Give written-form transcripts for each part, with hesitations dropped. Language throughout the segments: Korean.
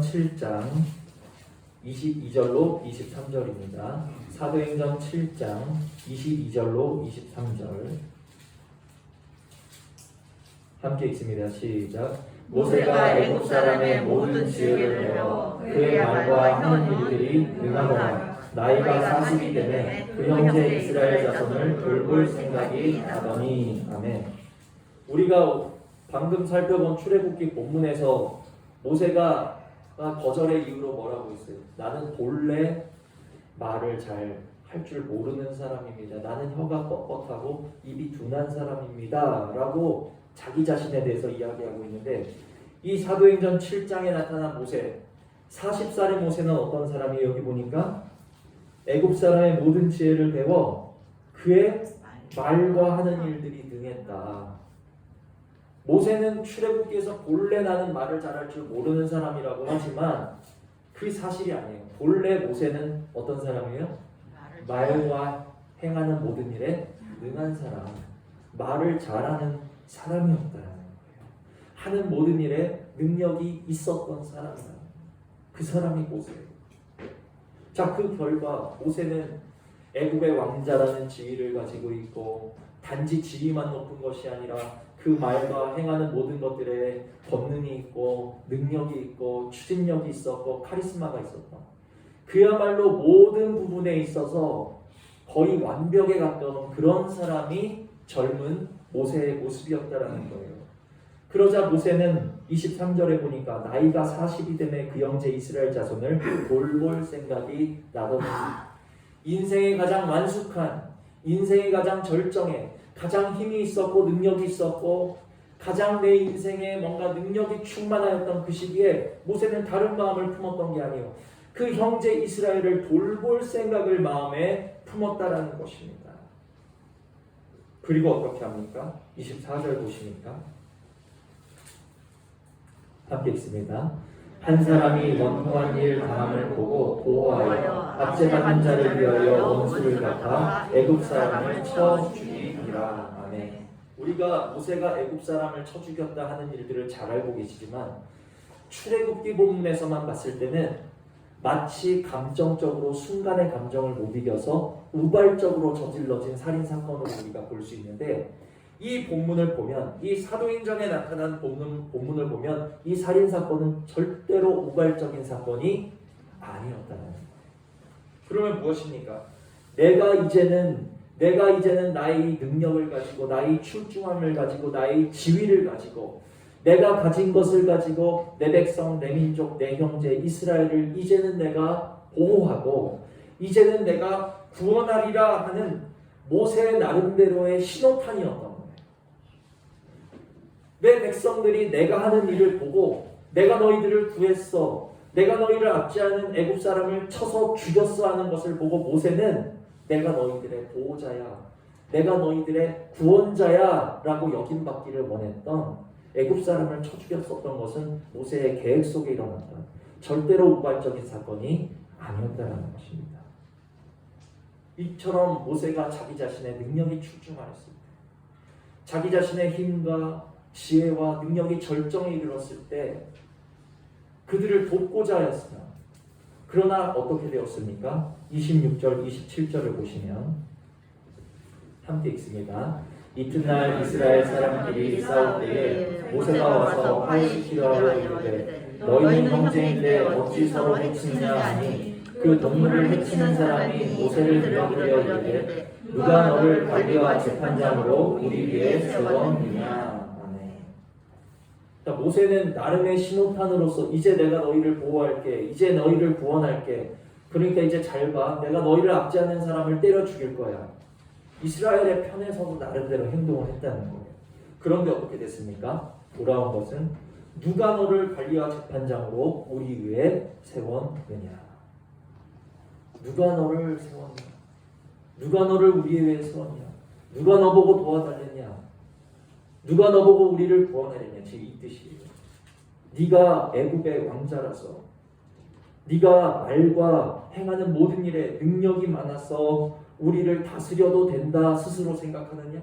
7장 22절로 23절입니다. 사도행전 7장 22절로 23절 함께 읽습니다. 시작. 모세가 애굽 사람의 모든 지혜를 배워 그의 말과 하는 일들이 능하더라. 나이가 40이 되매 그 형제 이스라엘 자손을 돌볼 생각이 나더니. 아멘. 우리가 방금 살펴본 출애굽기 본문에서 모세가 거절의 이유로 뭐라고 했어요? 나는 본래 말을 잘 할 줄 모르는 사람입니다. 나는 혀가 뻣뻣하고 입이 둔한 사람입니다. 라고 자기 자신에 대해서 이야기하고 있는데, 이 사도행전 7장에 나타난 모세, 40살의 모세는 어떤 사람이에요? 여기 보니까 애굽 사람의 모든 지혜를 배워 그의 말과 하는 일들이 능했다. 모세는 출애굽기에서 본래 나는 말을 잘할 줄 모르는 사람이라고 하지만 그게 사실이 아니에요. 본래 모세는 어떤 사람이에요? 말과 행하는 모든 일에 능한 사람, 말을 잘하는 사람이었다는 거예요. 하는 모든 일에 능력이 있었던 사람이다. 그 사람이 모세예요. 자, 그 결과 모세는 애굽의 왕자라는 지위를 가지고 있고, 단지 지위만 높은 것이 아니라 그 말과 행하는 모든 것들에 권능이 있고 능력이 있고 추진력이 있었고 카리스마가 있었다. 그야말로 모든 부분에 있어서 거의 완벽에 가까운 그런 사람이 젊은 모세의 모습이었다라는 거예요. 그러자 모세는 23절에 보니까 나이가 40이 되매 그 형제 이스라엘 자손을 돌볼 생각이 나더니. 인생의 가장 완숙한, 인생의 가장 절정에 가장 힘이 있었고 능력이 있었고 가장 내 인생에 뭔가 능력이 충만하였던 그 시기에 모세는 다른 마음을 품었던 게 아니에요. 그 형제 이스라엘을 돌볼 생각을 마음에 품었다라는 것입니다. 그리고 어떻게 합니까? 24절 보시니까 함께 읽습니다. 한 사람이 원통한 일 당함을 보고 보호하여 압제받은 자를 위하여 원수를 갚아 애굽 사람을 쳐 죽이니라. 아멘. 우리가 모세가 애굽 사람을 쳐 죽였다 하는 일들을 잘 알고 계시지만 출애굽기 본문에서만 봤을 때는 마치 감정적으로 순간의 감정을 못 이겨서 우발적으로 저질러진 살인 사건으로 우리가 볼 수 있는데, 이 본문을 보면, 이 사도행전에 나타난 본문을 보면 이 살인 사건은 절대로 우발적인 사건이 아니었다는 거예요. 그러면 무엇입니까? 내가 이제는 나의 능력을 가지고, 나의 출중함을 가지고, 나의 지위를 가지고, 내가 가진 것을 가지고 내 백성, 내 민족, 내 형제 이스라엘을 이제는 내가 보호하고 이제는 내가 구원하리라 하는 모세의 나름대로의 신호탄이었던 거예요. 내 백성들이 내가 하는 일을 보고 내가 너희들을 구했어, 내가 너희를 압제하는 애굽 사람을 쳐서 죽였어 하는 것을 보고 모세는 내가 너희들의 보호자야, 내가 너희들의 구원자야 라고 여김받기를 원했던, 애굽 사람을 쳐 죽였었던 것은 모세의 계획 속에 일어났던 절대로 우발적인 사건이 아니었다는 것입니다. 이처럼 모세가 자기 자신의 능력이 출중하였을 때, 자기 자신의 힘과 지혜와 능력이 절정에 이르렀을 때 그들을 돕고자 하였으나, 그러나 어떻게 되었습니까? 26절, 27절을 보시면 함께 읽습니다. 이튿날 이스라엘 사람들이 싸울 때에 모세가 와서 화해시키려 하여 이르되 너희는 형제인데 어찌 서로 해치느냐 하니, 그 동물을 해치는 사람이 모세를 들어들여 이르되 누가 너를 관리와 재판장으로 우리 위에 세웠느냐. 아멘. 모세는 나름의 신호탄으로서 이제 내가 너희를 보호할게, 이제 너희를 구원할게, 그러니까 이제 잘 봐, 내가 너희를 압제하는 사람을 때려 죽일 거야, 이스라엘의 편에서도 나름대로 행동을 했다는 거예요. 그런데 어떻게 됐습니까? 돌아온 것은 누가 너를 관리와 재판장으로 우리 위에 세웠느냐. 누가 너를 세웠냐? 누가 너를 우리 위에 세웠냐? 누가 너보고 도와달랬냐? 누가 너보고 우리를 구원하려냐? 지금 이 뜻이에요. 네가 애굽의 왕자라서, 네가 말과 행하는 모든 일에 능력이 많아서 우리를 다스려도 된다 스스로 생각하느냐?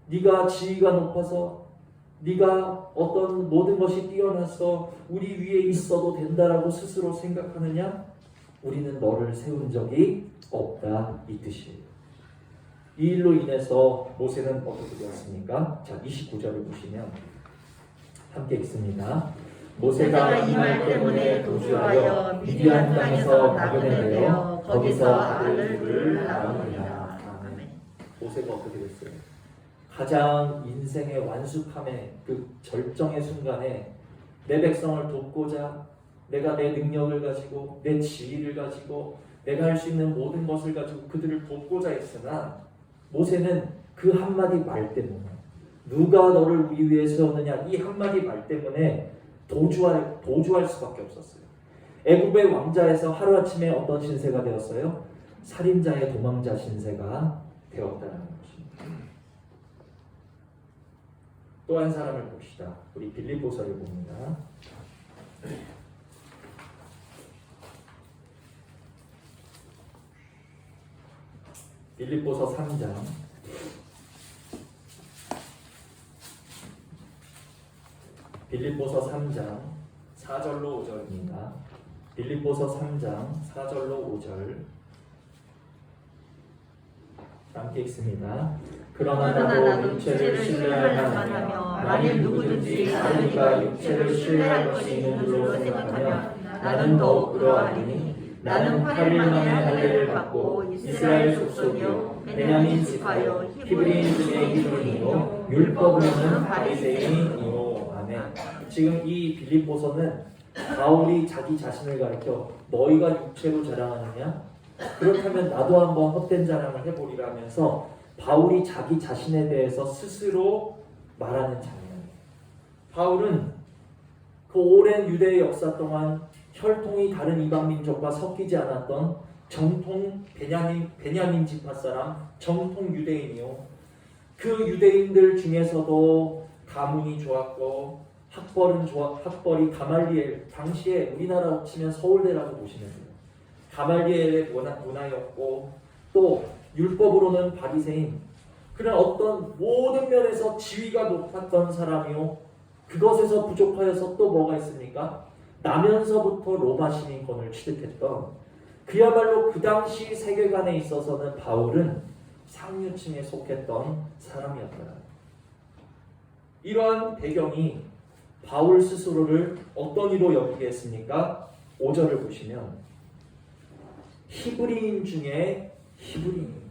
네가 지위가 높아서 네가 어떤 모든 것이 뛰어나서 우리 위에 있어도 된다라고 스스로 생각하느냐? 우리는 너를 세운 적이 없다 이 뜻이에요. 이 일로 인해서 모세는 어떻게 되었습니까? 자, 29절을 보시면 함께 읽습니다. 모세가 이 말 때문에 도주하여 미디안 땅에서 나그네 되어 거기서 아들 둘을 낳았느니라. 모세가 어떻게 됐어요? 가장 인생의 완숙함의 그 절정의 순간에 내 백성을 돕고자 내가 내 능력을 가지고 내 지위를 가지고 내가 할 수 있는 모든 것을 가지고 그들을 돕고자 했으나 모세는 그 한마디 말 때문에 누가 너를 우리 위에 세웠느냐 이 한마디 말 때문에 도주할 수밖에 없었어요. 애굽의 왕자에서 하루아침에 어떤 신세가 되었어요? 살인자의 도망자 신세가 되었다는 것입니다. 또 한 사람을 봅시다. 우리 빌립보서를 봅니다. 빌립보서 3장 빌립보서 3장 4절로 5절입니다. 빌립보서 3장 4절로 5절 함께 읽습니다. 그러나 나도 육체를 신뢰할 만하며 만일 누구든지 자기가 육체를 신뢰할 것이 있는 줄로 생각하면 나는 더욱 그러하리니 나는 8일 만에 할례를 받고 이스라엘 속속이요 베냐민 지파요 히브리인 중에 히브리인이요 율법으로는 바리새인이요. 아멘. 지금 이 빌립보서는 바울이 자기 자신을 가리켜 너희가 육체로 자랑하느냐? 그렇다면 나도 한번 헛된 자랑을 해보리라 하면서 바울이 자기 자신에 대해서 스스로 말하는 장면이에요. 바울은 그 오랜 유대의 역사 동안 혈통이 다른 이방 민족과 섞이지 않았던 정통 베냐민 지파 사람 정통 유대인이요. 그 유대인들 중에서도 가문이 좋았고 학벌이 가말리엘, 당시에 우리나라로 치면 서울대라고 보시면 돼요. 가말리엘의 문화였고 또 율법으로는 바리새인, 그런 어떤 모든 면에서 지위가 높았던 사람이요. 그것에서 부족하여서 또 뭐가 있습니까? 나면서부터 로마 시민권을 취득했던, 그야말로 그 당시 세계관에 있어서는 바울은 상류층에 속했던 사람이었다. 이러한 배경이 바울 스스로를 어떤 이로 여기게 했습니까? 5절을 보시면 히브리인 중에 히브리인,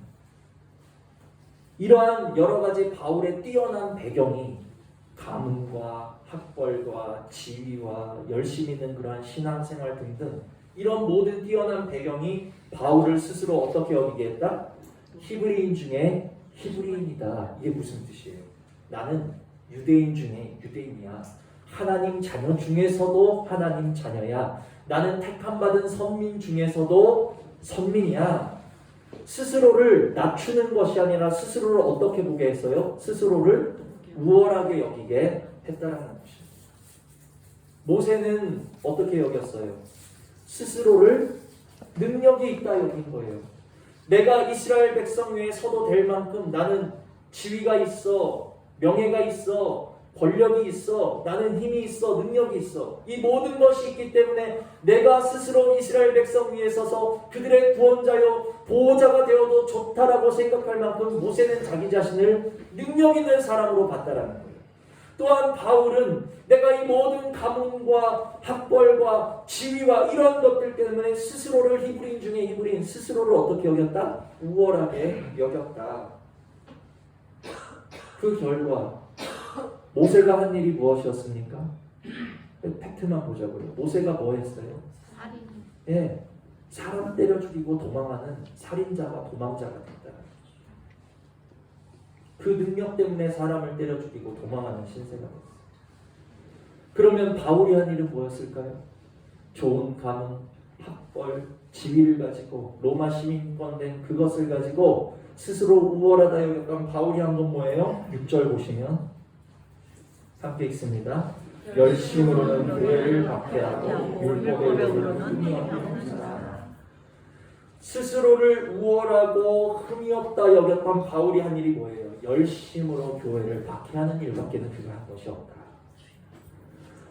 이러한 여러 가지 바울의 뛰어난 배경이 가문과 학벌과 지위와 열심히 있는 그러한 신앙생활 등등 이런 모든 뛰어난 배경이 바울을 스스로 어떻게 여기게 했다? 히브리인 중에 히브리인이다. 이게 무슨 뜻이에요? 나는 유대인 중에 유대인이야. 하나님 자녀 중에서도 하나님 자녀야. 나는 택함받은 선민 중에서도 선민이야. 스스로를 낮추는 것이 아니라 스스로를 어떻게 보게 했어요? 스스로를 우월하게 여기게 했다라는 것입니다. 모세는 어떻게 여겼어요? 스스로를 능력이 있다 여긴 거예요. 내가 이스라엘 백성 위에 서도 될 만큼 나는 지위가 있어, 명예가 있어, 권력이 있어, 나는 힘이 있어, 능력이 있어. 이 모든 것이 있기 때문에 내가 스스로 이스라엘 백성 위에 서서 그들의 구원자요 보호자가 되어도 좋다라고 생각할 만큼 모세는 자기 자신을 능력 있는 사람으로 봤다라는 거예요. 또한 바울은 내가 이 모든 가문과 학벌과 지위와 이런 것들 때문에 스스로를 히브리인 중에 히브리인, 스스로를 어떻게 여겼다? 우월하게 여겼다. 그 결과 모세가 한 일이 무엇이었습니까? 팩트만 보자고요. 모세가 뭐 했어요? 살인. 예, 사람 때려 죽이고 도망하는 살인자가 도망자가 됐다. 그 능력 때문에 사람을 때려 죽이고 도망하는 신세가 됐어요. 그러면 바울이 한 일은 뭐였을까요? 좋은 가문, 학벌, 지위를 가지고 로마 시민권 된 그것을 가지고 스스로 우월하다 여겼던 바울이 한 건 뭐예요? 6절 보시면 함께 읽습니다. 열심으로는 교회를 박해하고 율법의 율을 흠모하고 스스로를 우월하고 흠이 없다 여겼던 바울이 한 일이 뭐예요? 열심으로 교회를 박해하는 일밖에는 그가 한 것이 없다.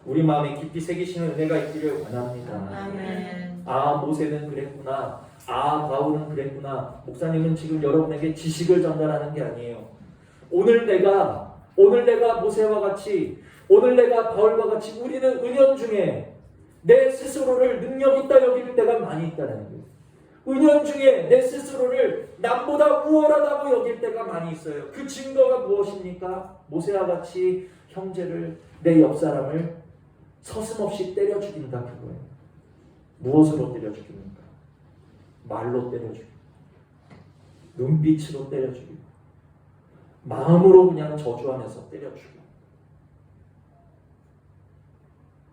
우리 마음에 깊이 새기시는 은혜가 있기를 원합니다. 아멘. 아, 모세는 그랬구나. 아, 바울은 그랬구나. 목사님은 지금 여러분에게 지식을 전달하는 게 아니에요. 오늘 내가 모세와 같이, 오늘 내가 바울과 같이 우리는 은연중에 내 스스로를 능력 있다 여길 때가 많이 있다는 거예요. 은연중에 내 스스로를 남보다 우월하다고 여길 때가 많이 있어요. 그 증거가 무엇입니까? 모세와 같이 형제를, 내 옆사람을 서슴없이 때려 죽인다 그거예요. 무엇으로 때려 죽입니까? 말로 때려 죽이고, 눈빛으로 때려 죽이고, 마음으로 그냥 저주하면서 때려 죽이고.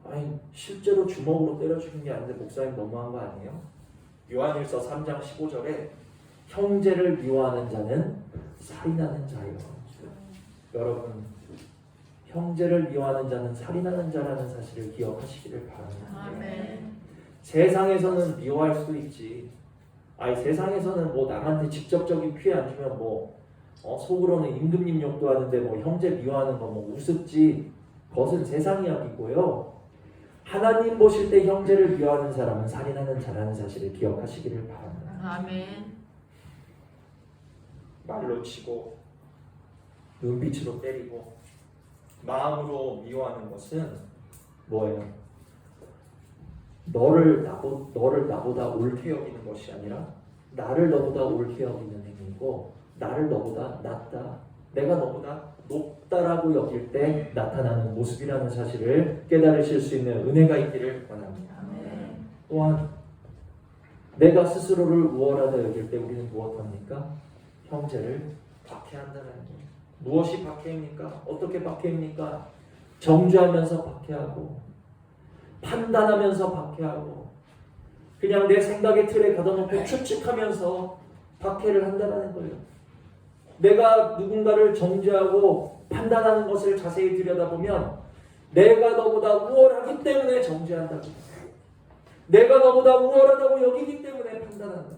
아니, 실제로 주먹으로 때려 죽인 게 아닌데 목사님 너무한 거 아니에요? 요한일서 3장 15절에 형제를 미워하는 자는 살인하는 자예요. 여러분, 형제를 미워하는 자는 살인하는 자라는 사실을 기억하시기를 바랍니다. 아멘. 세상에서는 미워할 수 있지. 아니, 세상에서는 뭐 남한테 직접적인 피해 안 주면 속으로는 임금님 욕도 하는데 형제 미워하는 거 우습지. 그것은 세상 이야기고요. 하나님 보실 때 형제를 미워하는 사람은 살인하는 자라는 사실을 기억하시기를 바랍니다. 아멘. 말로 치고 눈빛으로 때리고 마음으로 미워하는 것은 뭐예요? 너를 나보다 옳게 여기는 것이 아니라 나를 너보다 옳게 여기는 행위고, 나를 너보다 낫다, 내가 너보다 높다라고 여길 때 나타나는 모습이라는 사실을 깨달으실 수 있는 은혜가 있기를 원합니다. 아멘. 또한 내가 스스로를 우월하다 여길 때 우리는 무엇합니까? 형제를 박해한다는 거예요. 무엇이 박해입니까? 어떻게 박해입니까? 정죄하면서 박해하고, 판단하면서 박해하고, 그냥 내 생각의 틀에 가둬놓고 추측하면서 박해를 한다는 거예요. 내가 누군가를 정죄하고 판단하는 것을 자세히 들여다보면 내가 너보다 우월하기 때문에 정죄한다고, 내가 너보다 우월하다고 여기기 때문에 판단한다.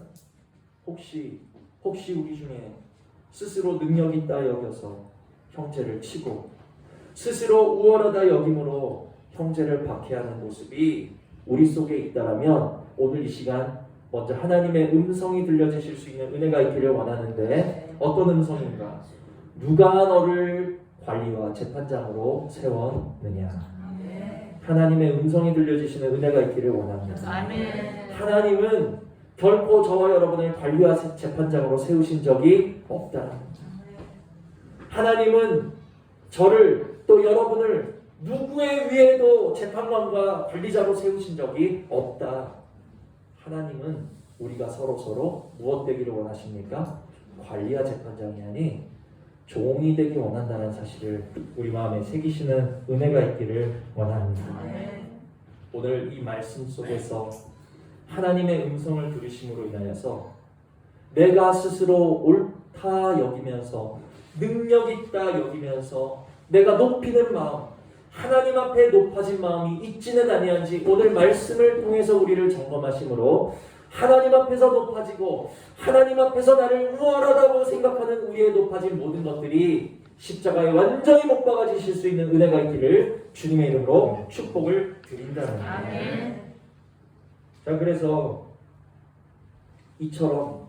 혹시 우리 중에 스스로 능력 있다 여겨서 형제를 치고, 스스로 우월하다 여김으로 형제를 박해하는 모습이 우리 속에 있다라면 오늘 이 시간 먼저 하나님의 음성이 들려주실 수 있는 은혜가 있기를 원하는데, 어떤 음성인가? 누가 너를 관리와 재판장으로 세웠느냐? 하나님의 음성이 들려주시는 은혜가 있기를 원합니다. 아멘. 하나님은 결코 저와 여러분을 관리와 재판장으로 세우신 적이 없다. 하나님은 저를, 또 여러분을 누구의 위에도 재판관과 관리자로 세우신 적이 없다. 하나님은 우리가 서로 무엇 되기를 원하십니까? 관리와 재판장이 아닌 종이 되기 원한다는 사실을 우리 마음에 새기시는 은혜가 있기를 원합니다. 오늘 이 말씀 속에서 하나님의 음성을 들으심으로 인하여서 내가 스스로 옳다 여기면서, 능력 있다 여기면서 내가 높이는 마음, 하나님 앞에 높아진 마음이 있지는 아니한지 오늘 말씀을 통해서 우리를 점검하심으로 하나님 앞에서 높아지고 하나님 앞에서 나를 우월하다고 생각하는 우리의 높아진 모든 것들이 십자가에 완전히 못 박아지실 수 있는 은혜가 있기를 주님의 이름으로 축복을 드린다는 거예요. 아멘. 자, 그래서 이처럼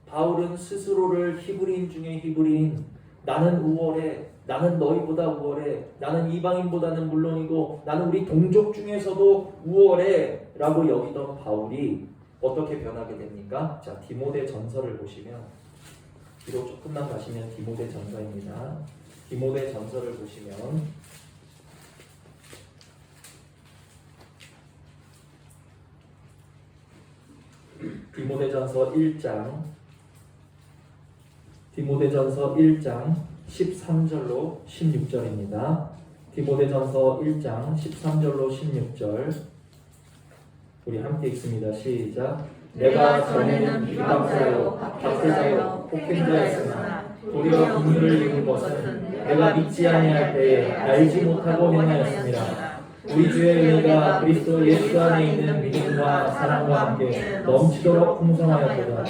바울은 스스로를 히브리인 중에 히브리인, 나는 우월해, 나는 너희보다 우월해, 나는 이방인보다는 물론이고 나는 우리 동족 중에서도 우월해 라고 여기던 바울이 어떻게 변하게 됩니까? 자, 디모데 전서를 보시면, 뒤로 조금만 가시면 디모데 전서입니다. 디모데 전서를 보시면 디모데전서 1장 13절로 16절입니다. 디모데전서 1장 13절로 16절 우리 함께 읽습니다. 시작. 내가 전에는 비방자요 박해자요 폭행자였으나 도리어 긍휼을 입은 것은 내가 믿지 아니할 때에 알지 못하고 행하였습니다. 우리 주의 은혜가 그리스도 예수 안에 있는 믿음과 사랑과 함께 넘치도록 풍성하였도다.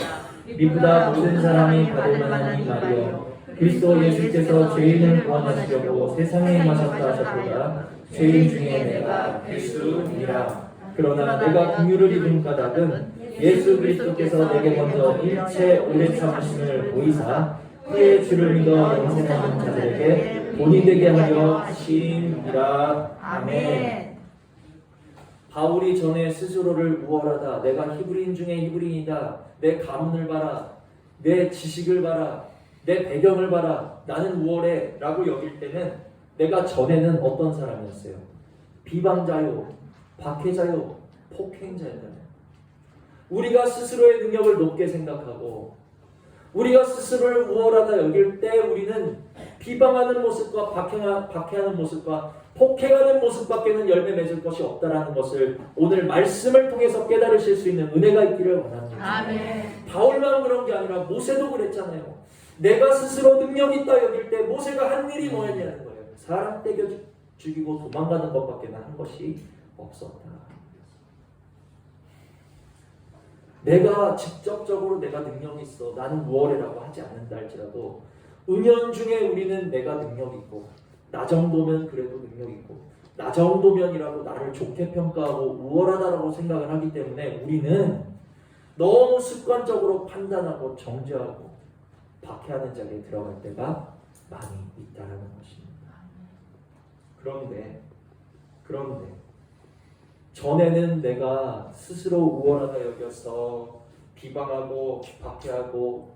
미쁘다 모든 사람이 받을 만한 이 말이여 그리스도 예수께서 죄인을 구원하시려고 세상에 임하셨다 하셨도다. 죄인 중에 내가 필수니라. 그러나 내가 긍휼을 입은 까닭은 예수 그리스도께서 내게 먼저 일체 오래 참으심을 보이사 그의 주를 믿어 영생하는 자들에게 본이 되게 하려 하심이라. 아멘. 바울이 전에 스스로를 우월하다, 내가 히브리인 중에 히브리인이다, 내 가문을 봐라, 내 지식을 봐라, 내 배경을 봐라, 나는 우월해 라고 여길 때는 내가 전에는 어떤 사람이었어요? 비방자요, 박해자요, 폭행자였잖아요. 우리가 스스로의 능력을 높게 생각하고 우리가 스스로를 우월하다 여길 때 우리는 비방하는 모습과 박해하는 모습과 폭행하는 모습밖에는 열매 맺을 것이 없다라는 것을 오늘 말씀을 통해서 깨달으실 수 있는 은혜가 있기를 원합니다. 아멘. 바울만 그런 게 아니라 모세도 그랬잖아요. 내가 스스로 능력 있다 여길 때 모세가 한 일이 뭐였냐는 거예요. 사람 떼겨 죽이고 도망가는 것밖에 한 것이 없었다. 내가 직접적으로 내가 능력이 있어, 나는 우월해라고 하지 않는다 할지라도 은연중에 우리는 내가 능력이 있고 나 정도면 그래도 능력이 있고 나 정도면이라고 나를 좋게 평가하고 우월하다라고 생각을 하기 때문에 우리는 너무 습관적으로 판단하고 정죄하고 박해하는 자리에 들어갈 때가 많이 있다는 것입니다. 그런데 전에는 내가 스스로 우월하다 여겨서 비방하고 박해하고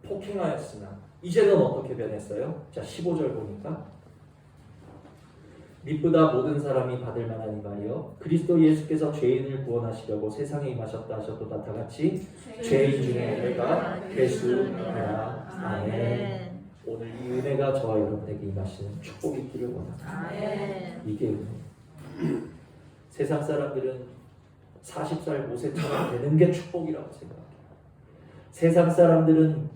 폭행하였으나 이제는 어떻게 변했어요? 자, 15절 보니까 미쁘다 모든 사람이 받을 만한 이 말이요 그리스도 예수께서 죄인을 구원하시려고 세상에 임하셨다 하셨도다. 다 같이 죄인 중에 내가 괴수니라. 아멘. 오늘 이 은혜가 저와 여러분에게 임하시는 축복이 있기를 원합니다. 아멘. 이게 은혜. 세상 사람들은 40살 모세처럼 되는 게 축복이라고 생각해요. 세상 사람들은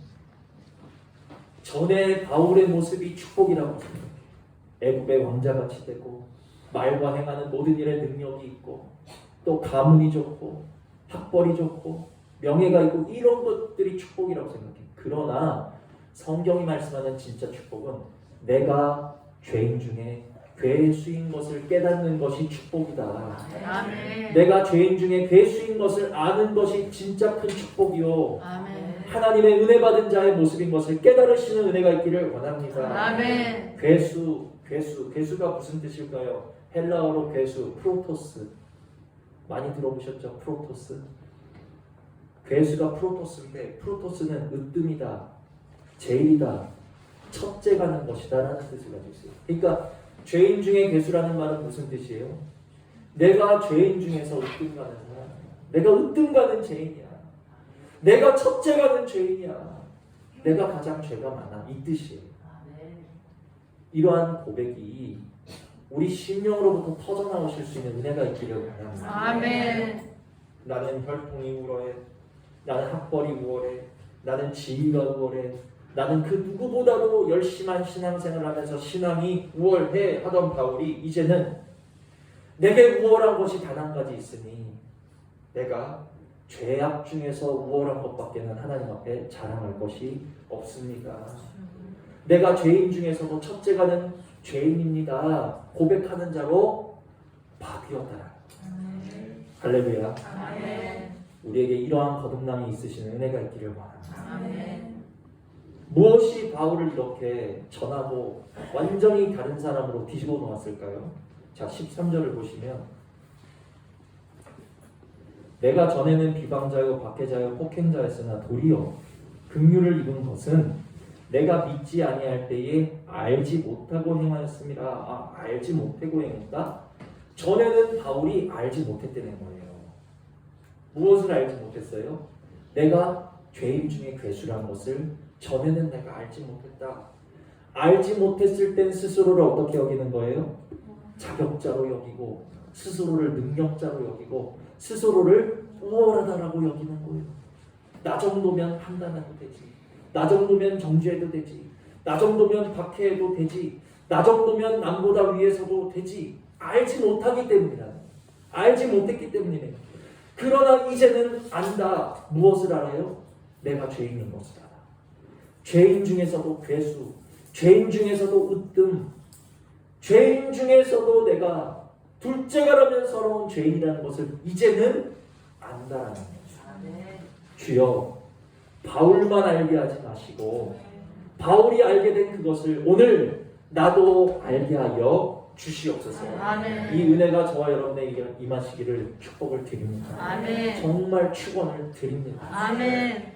전에 바울의 모습이 축복이라고 생각해요. 애굽의 왕자같이 되고 말과 행하는 모든 일에 능력이 있고 또 가문이 좋고 학벌이 좋고 명예가 있고 이런 것들이 축복이라고 생각해요. 그러나 성경이 말씀하는 진짜 축복은 내가 죄인 중에 괴수인 것을 깨닫는 것이 축복이다. 아멘. 내가 죄인 중에 괴수인 것을 아는 것이 진짜 큰 축복이요. 아멘. 하나님의 은혜 받은 자의 모습인 것을 깨달으시는 은혜가 있기를 원합니다. 아멘. 괴수가 무슨 뜻일까요? 헬라어로 괴수, 프로토스. 많이 들어보셨죠? 프로토스. 괴수가 프로토스인데 프로토스는 으뜸이다, 제일이다, 첫째 가는 것이다 라는 뜻을 가지고 있어요. 그러니까 죄인 중에 괴수라는 말은 무슨 뜻이에요? 내가 죄인 중에서 으뜸 가는 사람, 내가 으뜸 가는 죄인이야, 내가 첫째 가는 죄인이야, 내가 가장 죄가 많아, 이 뜻이에요. 이러한 고백이 우리 심령으로부터 터져나오실 수 있는 은혜가 있기를 바랍니다. 아멘. 나는 혈통이 우월해, 나는 학벌이 우월해, 나는 지위가 우월해, 나는 그 누구보다도 열심한 신앙생활을 하면서 신앙이 우월해 하던 바울이 이제는 내게 우월한 것이 단 한 가지 있으니 내가 죄악 중에서 우월한 것밖에는 하나님 앞에 자랑할 것이 없습니다. 내가 죄인 중에서도 첫째가는 죄인입니다 고백하는 자로 바뀌었다. 할렐루야. 아멘. 우리에게 이러한 거듭남이 있으시는 은혜가 있기를 바랍니다. 아멘. 무엇이 바울을 이렇게 전하고 완전히 다른 사람으로 뒤집어 놓았을까요? 자, 13절을 보시면 내가 전에는 비방자요 박해자요 폭행자였으나 도리어 긍휼을 입은 것은 내가 믿지 아니할 때에 알지 못하고 행하였습니다. 알지 못하고 행했다? 전에는 바울이 알지 못했다는 거예요. 무엇을 알지 못했어요? 내가 죄인 중에 괴수란 것을 전에는 내가 알지 못했다. 알지 못했을 땐 스스로를 어떻게 여기는 거예요? 자격자로 여기고 스스로를 능력자로 여기고 스스로를 우월하다라고 여기는 거예요. 나 정도면 판단해도 되지, 나 정도면 정죄해도 되지, 나 정도면 박해해도 되지, 나 정도면 남보다 위에 서도 되지, 알지 못하기 때문이다. 알지 못했기 때문이네. 그러나 이제는 안다. 무엇을 알아요? 내가 죄인인 것을 알아. 죄인 중에서도 괴수, 죄인 중에서도 으뜸, 죄인 중에서도 내가 둘째가라면 서러운 죄인이라는 것을 이제는 안다라는 거죠. 주여, 바울만 알게 하지 마시고 바울이 알게 된 그것을 오늘 나도 알게 하여 주시옵소서. 아멘. 이 은혜가 저와 여러분에게 임하시기를 축복을 드립니다. 아멘. 정말 축원을 드립니다. 아멘.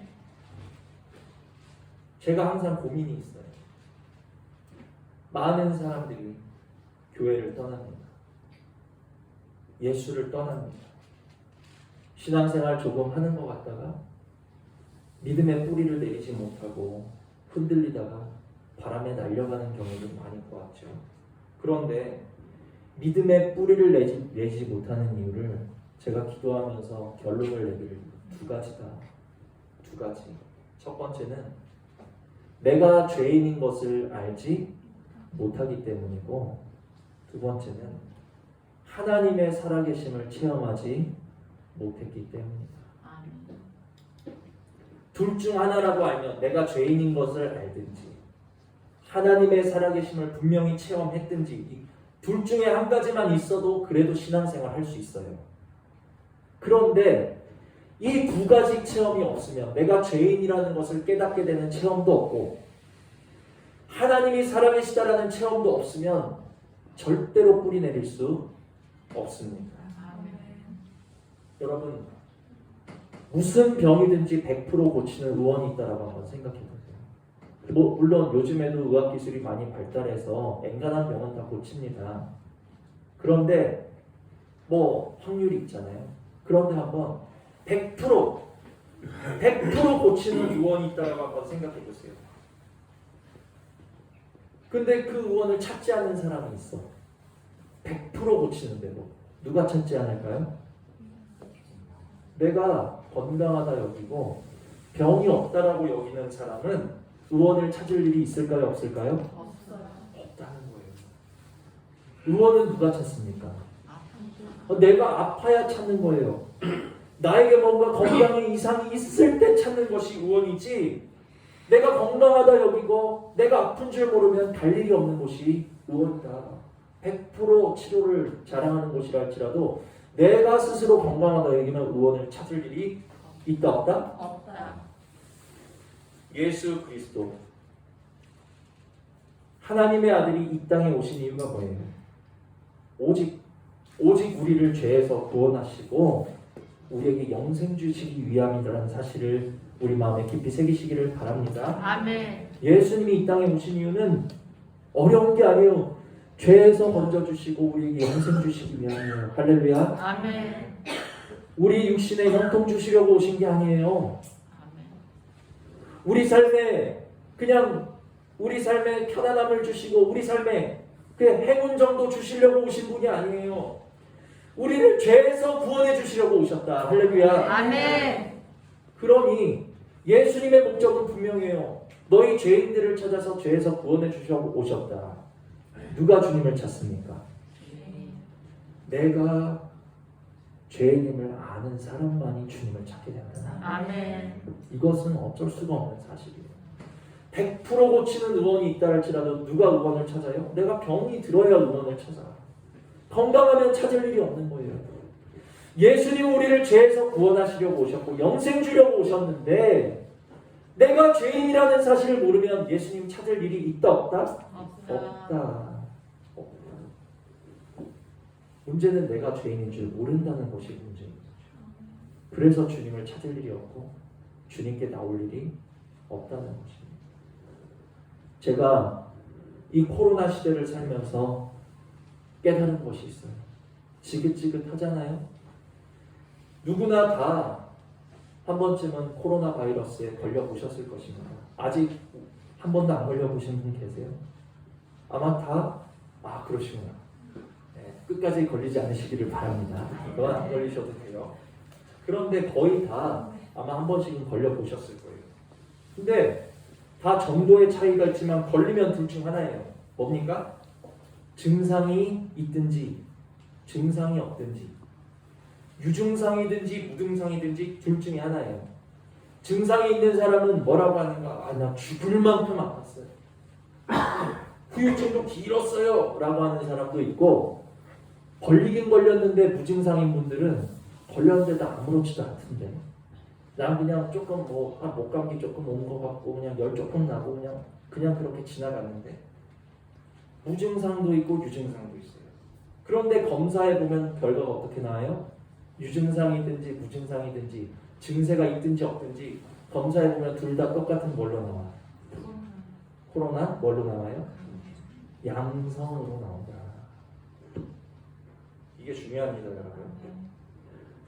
제가 항상 고민이 있어요. 많은 사람들이 교회를 떠납니다. 예수를 떠납니다. 신앙생활 조금 하는 것 같다가 믿음의 뿌리를 내리지 못하고 흔들리다가 바람에 날려가는 경우를 많이 보았죠. 그런데 믿음의 뿌리를 내지 못하는 이유를 제가 기도하면서 결론을 내기를 두 가지다. 두 가지. 첫 번째는 내가 죄인인 것을 알지 못하기 때문이고, 두 번째는 하나님의 살아계심을 체험하지 못했기 때문이다. 둘 중 하나라고 알면 내가 죄인인 것을 알든지 하나님의 살아계심을 분명히 체험했든지 둘 중에 한 가지만 있어도 그래도 신앙생활 할 수 있어요. 그런데 이 두 가지 체험이 없으면 내가 죄인이라는 것을 깨닫게 되는 체험도 없고 하나님이 살아계시다라는 체험도 없으면 절대로 뿌리 내릴 수 없습니다. 여러분, 무슨 병이든지 100% 고치는 의원이 있다라고 한번 생각해 보세요. 물론 요즘에도 의학기술이 많이 발달해서 엔간한 병은 다 고칩니다. 그런데 확률이 있잖아요. 그런데 한번 100% 고치는 의원이 있다라고 한번 생각해 보세요. 근데 그 의원을 찾지 않는 사람이 있어. 100% 고치는데도 누가 찾지 않을까요? 내가 건강하다 여기고 병이 없다라고 여기는 사람은 의원을 찾을 일이 있을까요? 없을까요? 없다는 거예요. 의원은 누가 찾습니까? 내가 아파야 찾는 거예요. 나에게 뭔가 건강에 이상이 있을 때 찾는 것이 의원이지, 내가 건강하다 여기고 내가 아픈 줄 모르면 갈 일이 없는 곳이 의원이다. 100% 치료를 자랑하는 곳이라 할지라도 내가 스스로 건강하다 여기면 의원을 찾을 일이 있다 없다? 없다. 예수 그리스도 하나님의 아들이 이 땅에 오신 이유가 뭐예요? 오직 우리를 죄에서 구원하시고 우리에게 영생 주시기 위함이라는 사실을 우리 마음에 깊이 새기시기를 바랍니다. 아멘. 예수님이 이 땅에 오신 이유는 어려운 게 아니에요. 죄에서 건져주시고 우리에게 영생 주시기 위함이에요. 할렐루야. 아멘. 우리 육신에 형통 주시려고 오신 게 아니에요. 아멘. 우리 삶에 편안함을 주시고 우리 삶에 행운 정도 주시려고 오신 분이 아니에요. 우리를 죄에서 구원해 주시려고 오셨다. 할렐루야. 아멘. 그러니 예수님의 목적은 분명해요. 너희 죄인들을 찾아서 죄에서 구원해 주시려고 오셨다. 누가 주님을 찾습니까? 내가 죄인임을 아는 사람만이 주님을 찾게 된다. 아멘. 이것은 어쩔 수가 없는 사실이에요. 100% 고치는 의원이 있다 할지라도 누가 의원을 찾아요? 내가 병이 들어야 의원을 찾아. 건강하면 찾을 일이 없는 거예요. 예수님은 우리를 죄에서 구원하시려고 오셨고 영생 주려고 오셨는데 내가 죄인이라는 사실을 모르면 예수님 찾을 일이 있다 없다? 없다. 문제는 내가 죄인인 줄 모른다는 것이 문제인 거죠. 그래서 주님을 찾을 일이 없고 주님께 나올 일이 없다는 것입니다. 제가 이 코로나 시대를 살면서 깨달은 것이 있어요. 지긋지긋하잖아요. 누구나 다 한 번쯤은 코로나 바이러스에 걸려보셨을 것입니다. 아직 한 번도 안 걸려보신 분 계세요? 아마 다 그러시구나. 네, 끝까지 걸리지 않으시기를 바랍니다. 이건 안 걸리셔도 돼요. 그런데 거의 다 아마 한 번씩은 걸려보셨을 거예요. 근데 다 정도의 차이가 있지만 걸리면 둘 중 하나예요. 뭡니까? 증상이 있든지 증상이 없든지 유증상이든지 무증상이든지 둘 중에 하나예요. 증상이 있는 사람은 뭐라고 하는가? 아, 나 죽을 만큼 아팠어요. 후유증도 길었어요 라고 하는 사람도 있고, 걸리긴 걸렸는데 무증상인 분들은 걸렸는데도 아무렇지도 않던데, 난 그냥 조금 목감기 조금 온 것 같고 그냥 열 조금 나고 그냥 그렇게 지나갔는데, 무증상도 있고 유증상도 있어요. 그런데 검사해 보면 결과가 어떻게 나와요? 유증상이든지 무증상이든지 증세가 있든지 없든지 검사해 보면 둘 다 똑같은 뭘로 나와요? 코로나 뭘로 나와요? 양성으로 나온다. 이게 중요합니다, 여러분.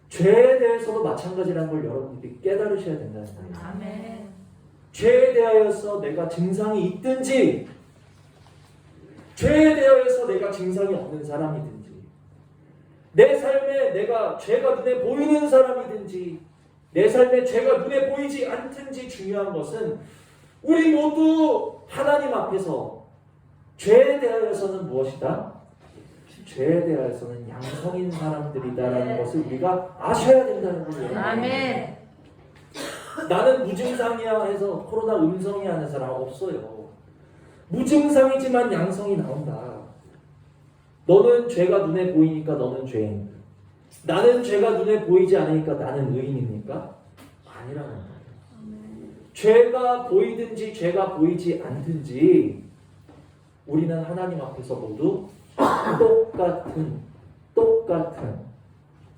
죄에 대해서도 마찬가지라는 걸 여러분들이 깨달으셔야 된다는 거예요. 아멘. 죄에 대하여서 내가 증상이 있든지, 죄에 대하여서 내가 증상이 없는 사람이든지, 내 삶에 내가 죄가 눈에 보이는 사람이든지, 내 삶에 죄가 눈에 보이지 않든지, 중요한 것은 우리 모두 하나님 앞에서 죄에 대하여서는 무엇이다? 죄에 대하여서는 양성인 사람들이다라는 것을 우리가 아셔야 된다는 거예요. 아멘. 나는 무증상이야 해서 코로나 음성이 하는 사람 없어요. 무증상이지만 양성이 나온다. 너는 죄가 눈에 보이니까 너는 죄인. 나는 죄가 눈에 보이지 않으니까 나는 의인입니까? 아니라는 거예요. 죄가 보이든지 죄가 보이지 않든지 우리는 하나님 앞에서 모두 똑같은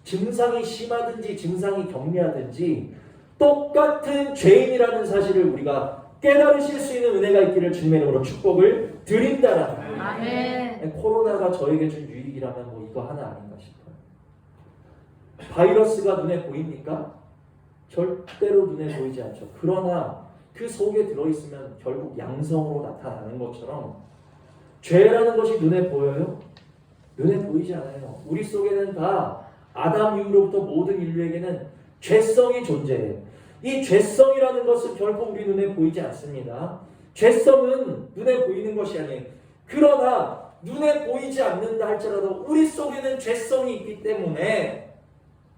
증상이 심하든지 증상이 경미하든지 똑같은 죄인이라는 사실을 우리가 깨달으실 수 있는 은혜가 있기를 주님의 이름으로 축복을 드린다라는 거예요. 아멘. 코로나가 저에게 준 유익이라면 뭐 이거 하나 아닌가 싶어요. 바이러스가 눈에 보입니까? 절대로 눈에 보이지 않죠. 그러나 그 속에 들어있으면 결국 양성으로 나타나는 것처럼 죄라는 것이 눈에 보여요? 눈에 보이지 않아요. 우리 속에는 다 아담 이후로부터 모든 인류에게는 죄성이 존재해요. 이 죄성이라는 것은 결코 우리 눈에 보이지 않습니다. 죄성은 눈에 보이는 것이 아니에요. 그러나 눈에 보이지 않는다 할지라도 우리 속에는 죄성이 있기 때문에